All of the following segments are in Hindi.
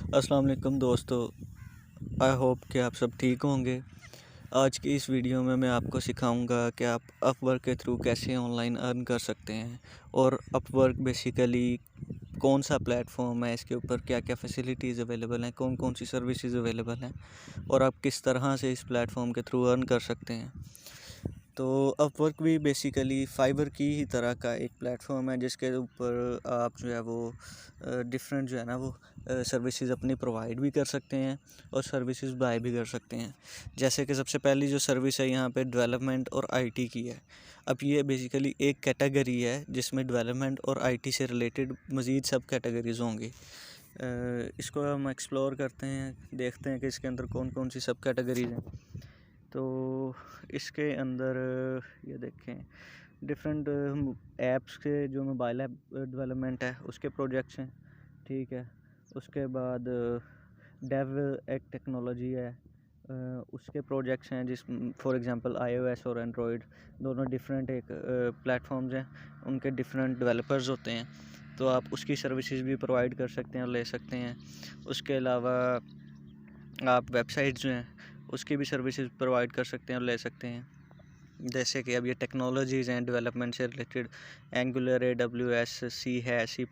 अस्सलाम वालेकुम दोस्तों। आई होप कि आप सब ठीक होंगे। आज की इस वीडियो में मैं आपको सिखाऊंगा कि आप अपवर्क के थ्रू कैसे ऑनलाइन अर्न कर सकते हैं और अपवर्क बेसिकली कौन सा प्लेटफॉर्म है, इसके ऊपर क्या क्या फैसिलिटीज़ अवेलेबल हैं, कौन कौन सी सर्विसेज अवेलेबल हैं और आप किस तरह से इस प्लेटफॉर्म के थ्रू अर्न कर सकते हैं। तो अपवर्क भी बेसिकली फाइवर की ही तरह का एक प्लेटफॉर्म है जिसके ऊपर आप जो है वो डिफरेंट जो है ना वो सर्विसेज अपनी प्रोवाइड भी कर सकते हैं और सर्विसेज बाय भी कर सकते हैं। जैसे कि सबसे पहली जो सर्विस है यहाँ पे डेवलपमेंट और आईटी की है। अब ये बेसिकली एक कैटेगरी है जिसमें डेवलपमेंट और आईटी से रिलेटेड मज़ीद सब कैटेगरीज होंगी। इसको हम एक्सप्लोर करते हैं, देखते हैं कि इसके अंदर कौन कौन सी सब कैटेगरीज हैं। तो इसके अंदर ये देखें डिफरेंट ऐप्स के जो मोबाइल ऐप डेवलपमेंट है उसके प्रोजेक्ट्स हैं, ठीक है। उसके बाद डेव एक टेक्नोलॉजी है, उसके प्रोजेक्ट्स हैं जिस फॉर एग्जांपल iOS और एंड्रॉयड दोनों डिफरेंट एक प्लेटफॉर्म्स हैं, उनके डिफरेंट डेवलपर्स होते हैं, तो आप उसकी सर्विसेज भी प्रोवाइड कर सकते हैं और ले सकते हैं। उसके अलावा आप वेबसाइट जो हैं उसकी भी सर्विसेज प्रोवाइड कर सकते हैं और ले सकते हैं। जैसे कि अब ये टेक्नोलॉजीज़ हैं डेवलपमेंट से रिलेटेड, एंगुलर AWS, सी है, C++।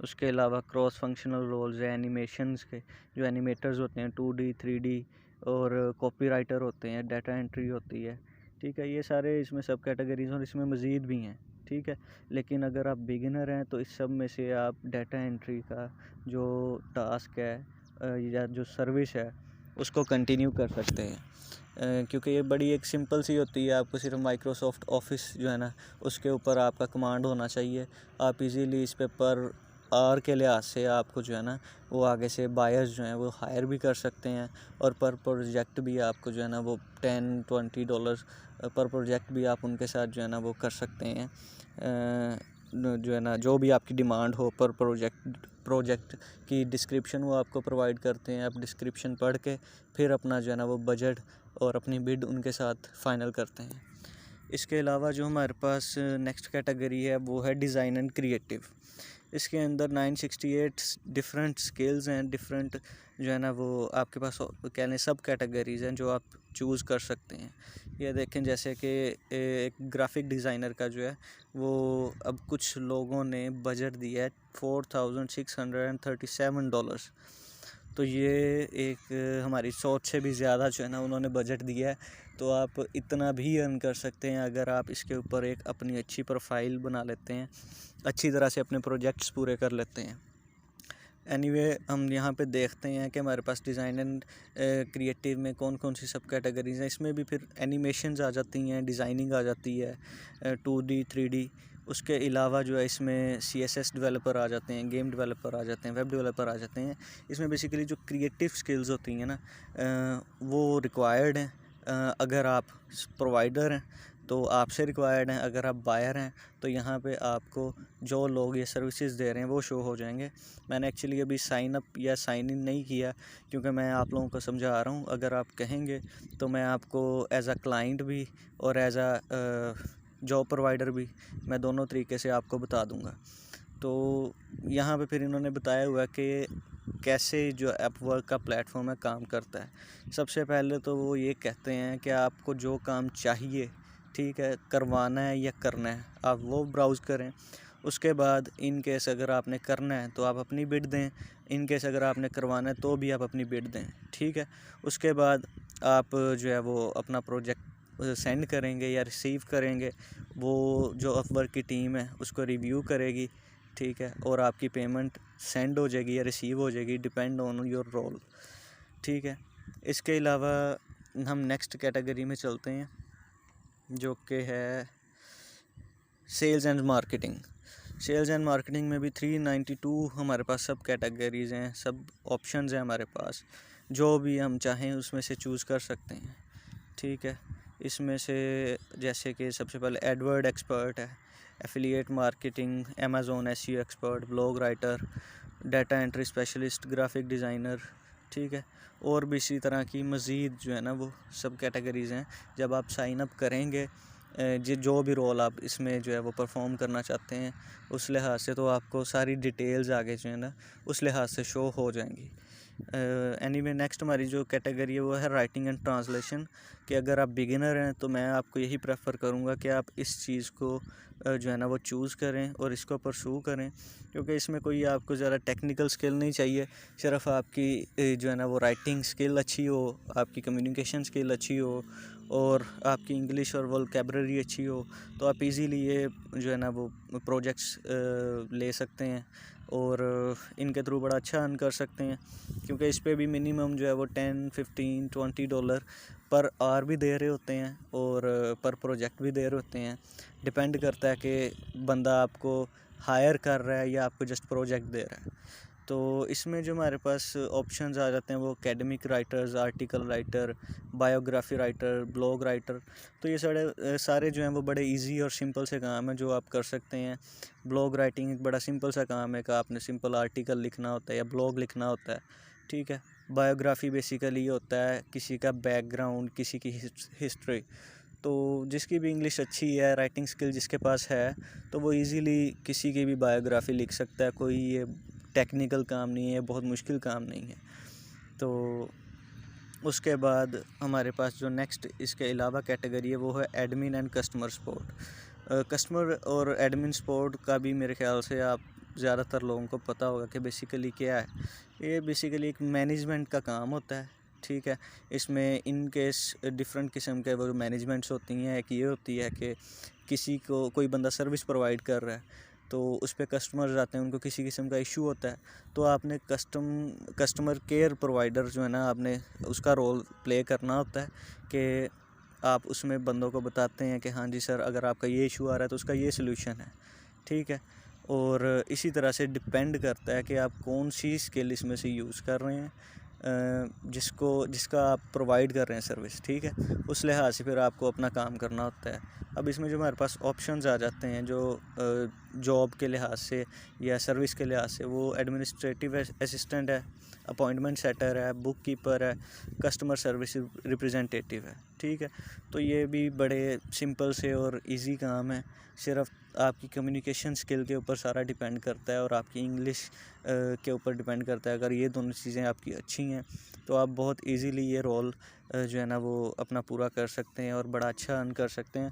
उसके अलावा क्रॉस फंक्शनल रोल्स हैं एनिमेशंस के, जो एनिमेटर्स होते हैं 2D 3D, और कॉपीराइटर होते हैं, डाटा एंट्री होती है, ठीक है। ये सारे इसमें सब कैटेगरीज और इसमें मज़ीद भी हैं, ठीक है। लेकिन अगर आप बिगिनर हैं तो इस सब में से आप डाटा एंट्री का जो टास्क है या जो सर्विस है उसको कंटिन्यू कर सकते हैं, क्योंकि ये बड़ी एक सिंपल सी होती है। आपको सिर्फ माइक्रोसॉफ्ट ऑफिस जो है ना उसके ऊपर आपका कमांड होना चाहिए। आप इजीली इस पे पर आवर के लिहाज से आपको जो है ना वो आगे से बायर्स जो हैं वो हायर भी कर सकते हैं, और पर प्रोजेक्ट भी आपको जो है ना वो $10-20 पर प्रोजेक्ट भी आप उनके साथ जो है ना वो कर सकते हैं। जो है ना जो भी आपकी डिमांड हो पर प्रोजेक्ट की डिस्क्रिप्शन वो आपको प्रोवाइड करते हैं। आप डिस्क्रिप्शन पढ़ के फिर अपना जो है ना वो बजट और अपनी बिड उनके साथ फाइनल करते हैं। इसके अलावा जो हमारे पास नेक्स्ट कैटेगरी है वो है डिज़ाइन एंड क्रिएटिव। इसके अंदर 968 डिफरेंट स्किल्स हैं, डिफरेंट जो है ना वो आपके पास कहने सब कैटेगरीज़ हैं जो आप चूज़ कर सकते हैं। ये देखें जैसे कि एक ग्राफिक डिज़ाइनर का जो है वो अब कुछ लोगों ने बजट दिया है $4,637। तो ये एक हमारी सोच से भी ज़्यादा जो है ना उन्होंने बजट दिया है। तो आप इतना भी अर्न कर सकते हैं अगर आप इसके ऊपर एक अपनी अच्छी प्रोफाइल बना लेते हैं, अच्छी तरह से अपने प्रोजेक्ट्स पूरे कर लेते हैं। एनीवे हम यहाँ पे देखते हैं कि हमारे पास डिज़ाइन एंड क्रिएटिव में कौन कौन सी सब कैटेगरीज हैं। इसमें भी फिर एनिमेशंस आ जाती हैं, डिज़ाइनिंग आ जाती है, 2D 3D। उसके अलावा जो है इसमें CSS डेवलपर आ जाते हैं, गेम डेवलपर आ जाते हैं, वेब डेवलपर आ जाते हैं। इसमें बेसिकली जो क्रिएटिव स्किल्स होती हैं ना वो रिक्वायर्ड हैं। अगर आप प्रोवाइडर हैं तो आपसे रिक्वायर्ड हैं, अगर आप बायर हैं तो यहाँ पे आपको जो लोग ये सर्विसेज दे रहे हैं वो शो हो जाएंगे। मैंने एक्चुअली अभी साइन अप या साइन इन नहीं किया क्योंकि मैं आप लोगों को समझा रहा हूँ। अगर आप कहेंगे तो मैं आपको एज अ क्लाइंट भी और एज अ जॉब प्रोवाइडर भी मैं दोनों तरीके से आपको बता दूँगा। तो यहाँ पे फिर इन्होंने बताया हुआ कि कैसे जो अपवर्क का प्लेटफॉर्म है काम करता है। सबसे पहले तो वो ये कहते हैं कि आपको जो काम चाहिए, ठीक है, करवाना है या करना है, आप वो ब्राउज़ करें। उसके बाद इन केस अगर आपने करना है तो आप अपनी बिड दें, इन केस अगर आपने करवाना है तो भी आप अपनी बिड दें, ठीक है। उसके बाद आप जो है वो अपना प्रोजेक्ट सेंड करेंगे या रिसीव करेंगे, वो जो अपवर्क की टीम है उसको रिव्यू करेगी, ठीक है, और आपकी पेमेंट सेंड हो जाएगी या रिसीव हो जाएगी, डिपेंड ऑन योर रोल, ठीक है। इसके अलावा हम नेक्स्ट कैटेगरी में चलते हैं जो कि है sales and marketing. Sales and marketing में भी 392 हमारे पास सब कैटेगरीज़ हैं, सब ऑप्शंस हैं हमारे पास। जो भी हम चाहें उसमें से चूज़ कर सकते हैं, ठीक है। इसमें से जैसे कि सबसे पहले एडवर्ड एक्सपर्ट है, affiliate marketing, Amazon SEO expert, blog writer, data entry specialist, graphic designer, ठीक है। और भी इसी तरह की मज़ीद जो है ना वो सब कैटेगरीज़ हैं। जब आप साइन अप करेंगे जो भी रोल आप इसमें जो है वो परफॉर्म करना चाहते हैं उस लिहाज से, तो आपको सारी डिटेल्स आगे जो है ना उस लिहाज से शो हो जाएंगी। एनीवे नेक्स्ट हमारी जो कैटेगरी है वो है राइटिंग एंड ट्रांसलेशन। कि अगर आप बिगिनर हैं तो मैं आपको यही प्रेफर करूँगा कि आप इस चीज़ को जो है ना वो चूज़ करें और इसको परसू करें, क्योंकि इसमें कोई आपको ज़्यादा टेक्निकल स्किल नहीं चाहिए। सिर्फ आपकी जो है ना वो राइटिंग स्किल अच्छी हो, आपकी कम्युनिकेशन स्किल अच्छी हो और आपकी इंग्लिश और वोकैबलरी अच्छी हो, तो आप इजीली ये जो है ना वो प्रोजेक्ट्स ले सकते हैं और इनके थ्रू बड़ा अच्छा अर्न कर सकते हैं। क्योंकि इस पे भी मिनिमम जो है वो 10, 15, $20 पर आवर भी दे रहे होते हैं और पर प्रोजेक्ट भी दे रहे होते हैं। डिपेंड करता है कि बंदा आपको हायर कर रहा है या आपको जस्ट प्रोजेक्ट दे रहा है। तो इसमें जो हमारे पास ऑप्शंस आ जाते हैं वो academic writers, article writer, biography writer, blog writer. तो ये सारे जो हैं वो बड़े इजी और सिंपल से काम हैं जो आप कर सकते हैं। ब्लॉग राइटिंग एक बड़ा सिंपल सा काम है कि आपने सिंपल आर्टिकल लिखना होता है या ब्लॉग लिखना होता है, ठीक है। बायोग्राफी बेसिकली ये होता है किसी का बैकग्राउंड, किसी की हिस्ट्री। तो जिसकी भी इंग्लिश अच्छी है, राइटिंग स्किल जिसके पास है, तो वो इजीली किसी की भी बायोग्राफी लिख सकता है। कोई ये टेक्निकल काम नहीं है, बहुत मुश्किल काम नहीं है। तो उसके बाद हमारे पास जो नेक्स्ट इसके अलावा कैटेगरी है वो है admin and customer support. Customer और एडमिन सपोर्ट का भी मेरे ख्याल से आप ज़्यादातर लोगों को पता होगा कि बेसिकली क्या है। ये बेसिकली एक मैनेजमेंट का काम होता है, ठीक है। इसमें इन केस डिफरेंट किस्म के वो मैनेजमेंट्स होती हैं। एक ये होती है कि किसी को कोई बंदा सर्विस प्रोवाइड कर रहा है तो उस पर कस्टमर्स आते हैं, उनको किसी किस्म का इशू होता है, तो आपने कस्टमर केयर प्रोवाइडर जो है ना आपने उसका रोल प्ले करना होता है कि आप उसमें बंदों को बताते हैं कि हाँ जी सर, अगर आपका ये इशू आ रहा है तो उसका ये सलूशन है, ठीक है। और इसी तरह से डिपेंड करता है कि आप कौन सी स्किल इसमें से यूज़ कर रहे हैं, जिसका आप प्रोवाइड कर रहे हैं सर्विस, ठीक है। उस लिहाज से फिर आपको अपना काम करना होता है। अब इसमें जो हमारे पास ऑप्शंस आ जाते हैं जो जॉब के लिहाज से या सर्विस के लिहाज से, वो एडमिनिस्ट्रेटिव असिस्टेंट है, अपॉइंटमेंट सेटर है, बुक कीपर है, कस्टमर सर्विस रिप्रेजेंटेटिव है, ठीक है। तो ये भी बड़े सिंपल से और इजी काम है। सिर्फ आपकी कम्युनिकेशन स्किल के ऊपर सारा डिपेंड करता है और आपकी इंग्लिश के ऊपर डिपेंड करता है। अगर ये दोनों चीज़ें आपकी अच्छी हैं तो आप बहुत इजीली ये रोल जो है ना वो अपना पूरा कर सकते हैं और बड़ा अच्छा अर्न कर सकते हैं।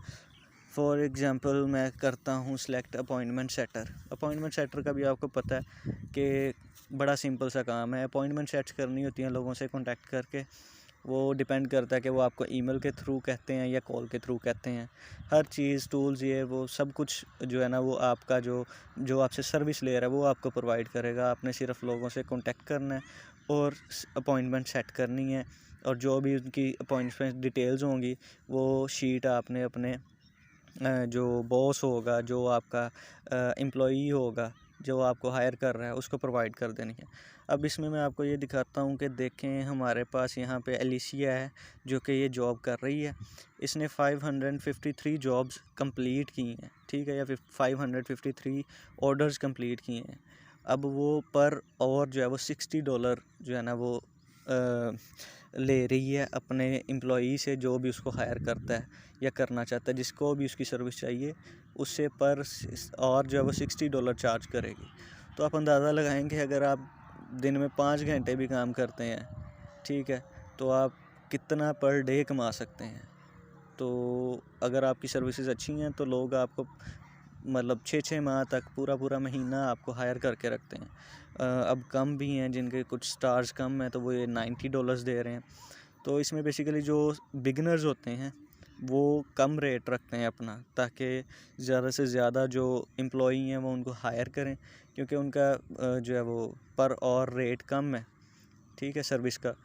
फॉर एग्ज़ाम्पल मैं करता हूँ select appointment setter. Appointment setter का भी आपको पता है कि बड़ा सिंपल सा काम है। अपॉइंटमेंट सेट करनी होती हैं लोगों से कॉन्टैक्ट करके। वो डिपेंड करता है कि वो आपको ईमेल के थ्रू कहते हैं या कॉल के थ्रू कहते हैं। हर चीज़, टूल्स, ये वो सब कुछ जो है ना वो आपका जो आपसे सर्विस ले रहा है वो आपको प्रोवाइड करेगा। आपने सिर्फ लोगों से कॉन्टैक्ट करना है और अपॉइंटमेंट सेट करनी है, और जो भी उनकी अपॉइंटमेंट डिटेल्स होंगी वो शीट आपने अपने जो बॉस होगा, जो आपका एम्प्लॉई होगा, जो आपको हायर कर रहा है, उसको प्रोवाइड कर देनी है। अब इसमें मैं आपको ये दिखाता हूँ कि देखें हमारे पास यहाँ पे एलिसिया है जो कि ये जॉब कर रही है। इसने 553 जॉब्स कंप्लीट की हैं, ठीक है, या फिर 553 ऑर्डर्स कंप्लीट किए हैं। अब वो पर और जो है वो $60 जो है ना वो ले रही है अपने एम्प्लॉई से, जो भी उसको हायर करता है या करना चाहता है, जिसको भी उसकी सर्विस चाहिए, उससे पर और जो है वो $60 चार्ज करेगी। तो आप अंदाज़ा लगाएंगे अगर आप दिन में 5 घंटे भी काम करते हैं, ठीक है, तो आप कितना पर डे कमा सकते हैं। तो अगर आपकी सर्विसेज अच्छी हैं तो लोग आपको मतलब 6-6 माह तक, पूरा महीना आपको हायर करके रखते हैं। अब कम भी हैं जिनके कुछ स्टार्स कम हैं तो वो ये $90 दे रहे हैं। तो इसमें बेसिकली जो बिगिनर्स होते हैं वो कम रेट रखते हैं अपना, ताकि ज़्यादा से ज़्यादा जो एम्प्लॉई हैं वो उनको हायर करें, क्योंकि उनका जो है वो पर और रेट कम है, ठीक है, सर्विस का।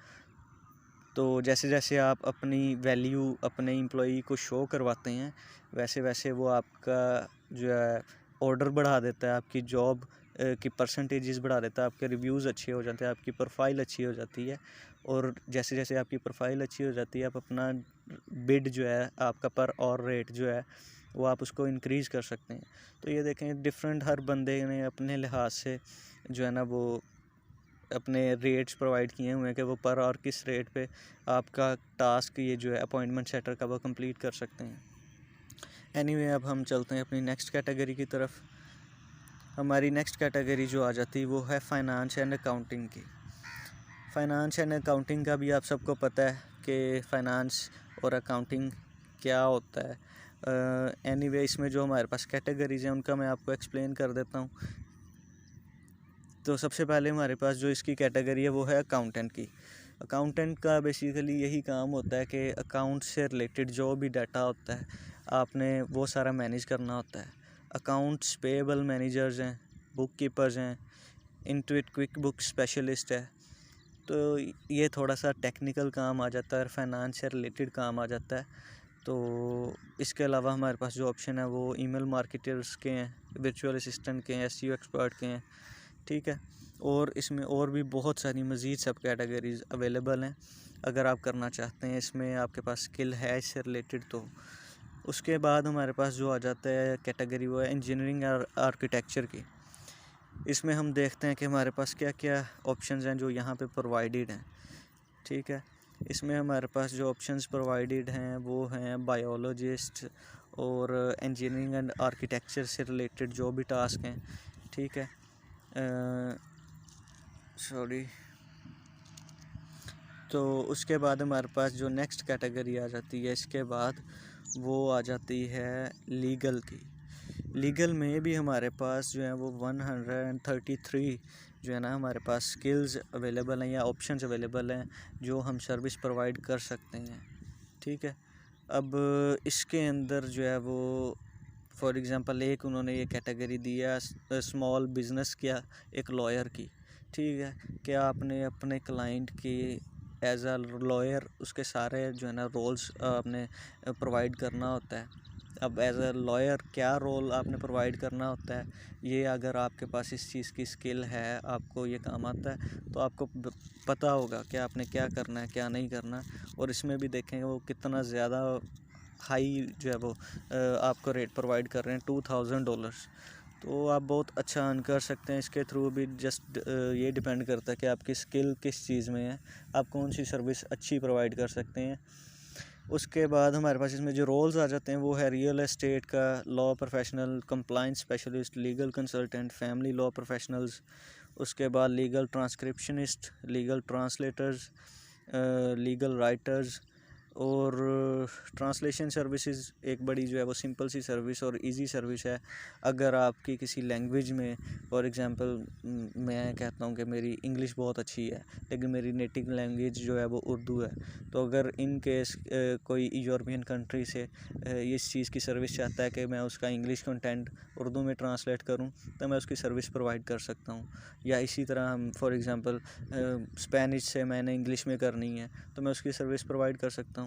तो जैसे जैसे आप अपनी वैल्यू अपने एम्प्लॉई को शो करवाते हैं, वैसे वैसे वो आपका जो है ऑर्डर बढ़ा देता है, आपकी जॉब की परसेंटेजेस बढ़ा देता है, आपके रिव्यूज़ अच्छे हो जाते हैं, आपकी प्रोफाइल अच्छी हो जाती है। और जैसे जैसे आपकी प्रोफाइल अच्छी हो जाती है, आप अपना बिड जो है, आपका पर और रेट जो है वो आप उसको इंक्रीज़ कर सकते हैं। तो ये देखें डिफरेंट, हर बंदे ने अपने लिहाज से जो है ना वो अपने रेट्स प्रोवाइड किए हुए हैं कि वो पर और किस रेट पे आपका टास्क ये जो है अपॉइंटमेंट सेटर का वो कंप्लीट कर सकते हैं। एनीवे अब हम चलते हैं अपनी नेक्स्ट कैटेगरी की तरफ। हमारी नेक्स्ट कैटेगरी जो आ जाती है वो है फाइनेंस एंड अकाउंटिंग की। फाइनेंस एंड अकाउंटिंग का भी आप सबको पता है कि फ़ाइनेंस और अकाउंटिंग क्या होता है। एनीवे इसमें जो हमारे पास कैटेगरीज़ हैं उनका मैं आपको एक्सप्लेन कर देता हूँ। तो सबसे पहले हमारे पास जो इसकी कैटेगरी है वो है अकाउंटेंट की। अकाउंटेंट का बेसिकली यही काम होता है कि अकाउंट से रिलेटेड जो भी डाटा होता है आपने वो सारा मैनेज करना होता है। अकाउंट्स पेएबल मैनेजर्स हैं, बुक कीपर्स हैं, इंटुइट क्विक बुक स्पेशलिस्ट है। तो ये थोड़ा सा टेक्निकल काम आ जाता है और फाइनेंस से रिलेटेड काम आ जाता है। तो इसके अलावा हमारे पास जो ऑप्शन है वो ईमेल मार्केटर्स के हैं, वर्चुअल असिस्टेंट के हैं, एसईओ एक्सपर्ट के हैं, ठीक है। और इसमें और भी बहुत सारी मज़ीद सब कैटेगरीज़ अवेलेबल हैं अगर आप करना चाहते हैं, इसमें आपके पास स्किल है इससे रिलेटेड। तो उसके बाद हमारे पास जो आ जाता है कैटेगरी वो है इंजीनियरिंग और आर्किटेक्चर की। इसमें हम देखते हैं कि हमारे पास क्या क्या ऑप्शंस हैं जो यहाँ पे प्रोवाइडेड हैं, ठीक है। इसमें हमारे पास जो ऑप्शंस प्रोवाइडेड हैं वो हैं बायोलॉजिस्ट और इंजीनियरिंग एंड आर्किटेक्चर से रिलेटेड जो भी टास्क हैं, ठीक है। तो उसके बाद हमारे पास जो नेक्स्ट कैटेगरी आ जाती है इसके बाद वो आ जाती है लीगल की। लीगल में भी हमारे पास जो है वो 133 जो है ना हमारे पास स्किल्स अवेलेबल हैं या ऑप्शंस अवेलेबल हैं जो हम सर्विस प्रोवाइड कर सकते हैं, ठीक है। अब इसके अंदर जो है वो फॉर एग्ज़ाम्पल एक उन्होंने ये कैटेगरी दिया स्मॉल बिज़नेस क्या एक लॉयर की, ठीक है। क्या आपने अपने क्लाइंट की एज अ लॉयर उसके सारे जो है ना रोल्स आपने प्रोवाइड करना होता है। अब एज अ लॉयर क्या रोल आपने प्रोवाइड करना होता है, ये अगर आपके पास इस चीज़ की स्किल है, आपको ये काम आता है, तो आपको पता होगा कि आपने क्या करना है क्या नहीं करना। और इसमें भी देखेंगे वो कितना ज़्यादा हाई जो है वो आपको रेट प्रोवाइड कर रहे हैं $2000। तो आप बहुत अच्छा अर्न कर सकते हैं इसके थ्रू भी। जस्ट ये डिपेंड करता है कि आपकी स्किल किस चीज़ में है, आप कौन सी सर्विस अच्छी प्रोवाइड कर सकते हैं। उसके बाद हमारे पास इसमें जो रोल्स आ जाते हैं वो है रियल एस्टेट का law professional, compliance specialist, legal consultant, family law professionals. उसके बाद legal transcriptionist, legal translators, legal writers और ट्रांसलेशन सर्विसेज एक बड़ी जो है वो सिंपल सी सर्विस और इजी सर्विस है। अगर आपकी किसी लैंग्वेज में फॉर एग्जांपल मैं कहता हूँ कि मेरी इंग्लिश बहुत अच्छी है लेकिन मेरी नेटिव लैंग्वेज जो है वो उर्दू है, तो अगर इन केस कोई यूरोपियन कंट्री से इस चीज़ की सर्विस चाहता है कि मैं उसका इंग्लिश कंटेंट उर्दू में ट्रांसलेट करूँ तो मैं उसकी सर्विस प्रोवाइड कर सकता हूँ। या इसी तरह हम फॉर एग्ज़ाम्पल स्पेनिश से मैंने इंग्लिश में करनी है तो मैं उसकी सर्विस प्रोवाइड कर सकता हूँ।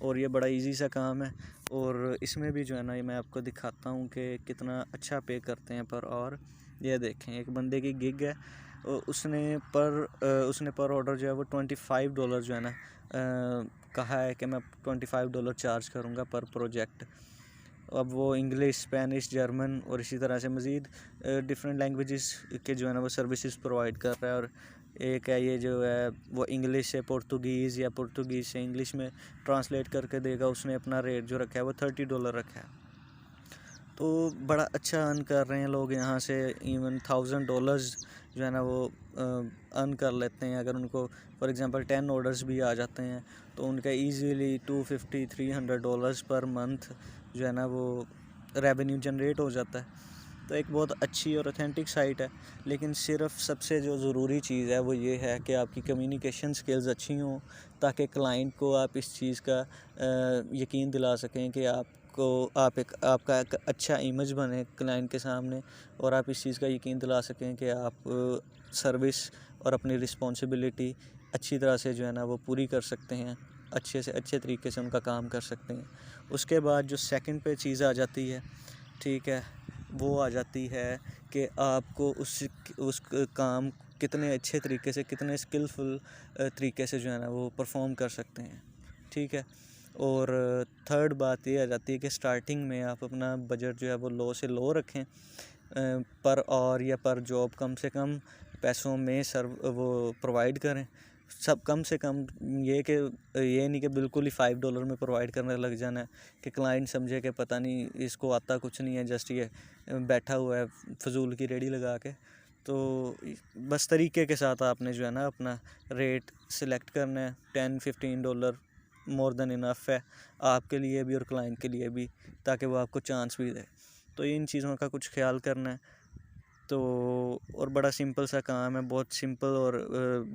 और ये बड़ा इजी सा काम है और इसमें भी जो है ना ये मैं आपको दिखाता हूँ कि कितना अच्छा पे करते हैं पर। और ये देखें एक बंदे की गिग है, उसने पर ऑर्डर जो है वो $25 जो है ना कहा है कि मैं $25 चार्ज करूँगा पर प्रोजेक्ट। अब वो इंग्लिश, स्पेनिश, जर्मन और इसी तरह से मज़ीद डिफरेंट लैंग्वेजेस के जो है ना वो सर्विसेज प्रोवाइड कर रहा है। और एक है ये जो है वो इंग्लिश से पुर्तगीज़ या पुर्तगीज़ से इंग्लिश में ट्रांसलेट करके देगा। उसने अपना रेट जो रखा है वो $30 रखा है। तो बड़ा अच्छा अर्न कर रहे हैं लोग यहाँ से, इवन $1000 जो है ना वो अर्न कर लेते हैं। अगर उनको फॉर एग्ज़ाम्पल 10 ऑर्डर्स भी आ जाते हैं तो उनका ईज़िली $250-300 पर मंथ जो है ना वो रेवेन्यू जनरेट हो जाता है। तो एक बहुत अच्छी और ऑथेंटिक साइट है। लेकिन सिर्फ सबसे जो ज़रूरी चीज़ है वो ये है कि आपकी कम्युनिकेशन स्किल्स अच्छी हों ताकि क्लाइंट को आप इस चीज़ का यकीन दिला सकें कि आपका एक अच्छा इमेज बने क्लाइंट के सामने और आप इस चीज़ का यकीन दिला सकें कि आप सर्विस और अपनी रिस्पॉन्सिबिलिटी अच्छी तरह से जो है ना वो पूरी कर सकते हैं, अच्छे से अच्छे तरीके से उनका काम कर सकते हैं। उसके बाद जो सेकंड पे चीज़ आ जाती है, ठीक है, वो आ जाती है कि आपको उस काम कितने अच्छे तरीके से, कितने स्किलफुल तरीके से जो है ना वो परफॉर्म कर सकते हैं, ठीक है। और थर्ड बात ये आ जाती है कि स्टार्टिंग में आप अपना बजट जो है वो लो से लो रखें, पर और या पर जॉब कम से कम पैसों में वो प्रोवाइड करें सब कम से कम ये कि ये नहीं कि बिल्कुल ही $5 में प्रोवाइड करने लग जाना है कि क्लाइंट समझे कि पता नहीं इसको आता कुछ नहीं है, जस्ट ये बैठा हुआ है फजूल की रेडी लगा के। तो बस तरीके के साथ आपने जो है ना अपना रेट सिलेक्ट करना है। $10-15 मोर देन इनफ है आपके लिए भी और क्लाइंट के लिए भी, ताकि वो आपको चांस भी दे। तो इन चीज़ों का कुछ ख्याल करना है। तो और बड़ा सिंपल सा काम है, बहुत सिंपल और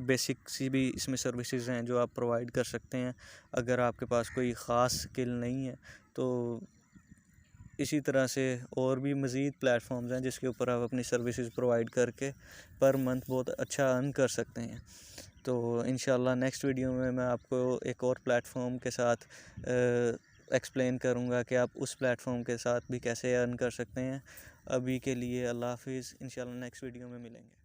बेसिक सी भी इसमें सर्विसेज हैं जो आप प्रोवाइड कर सकते हैं अगर आपके पास कोई ख़ास स्किल नहीं है। तो इसी तरह से और भी मज़ीद प्लेटफॉर्म्स हैं जिसके ऊपर आप अपनी सर्विसेज प्रोवाइड करके पर मंथ बहुत अच्छा अर्न कर सकते हैं। तो इंशाल्लाह नेक्स्ट वीडियो में मैं आपको एक और प्लेटफॉर्म के साथ एक्सप्लेन करूँगा कि आप उस प्लेटफॉर्म के साथ भी कैसे अर्न कर सकते हैं। अभी के लिए अल्लाह हाफिज़, इंशाल्लाह नेक्स्ट वीडियो में मिलेंगे।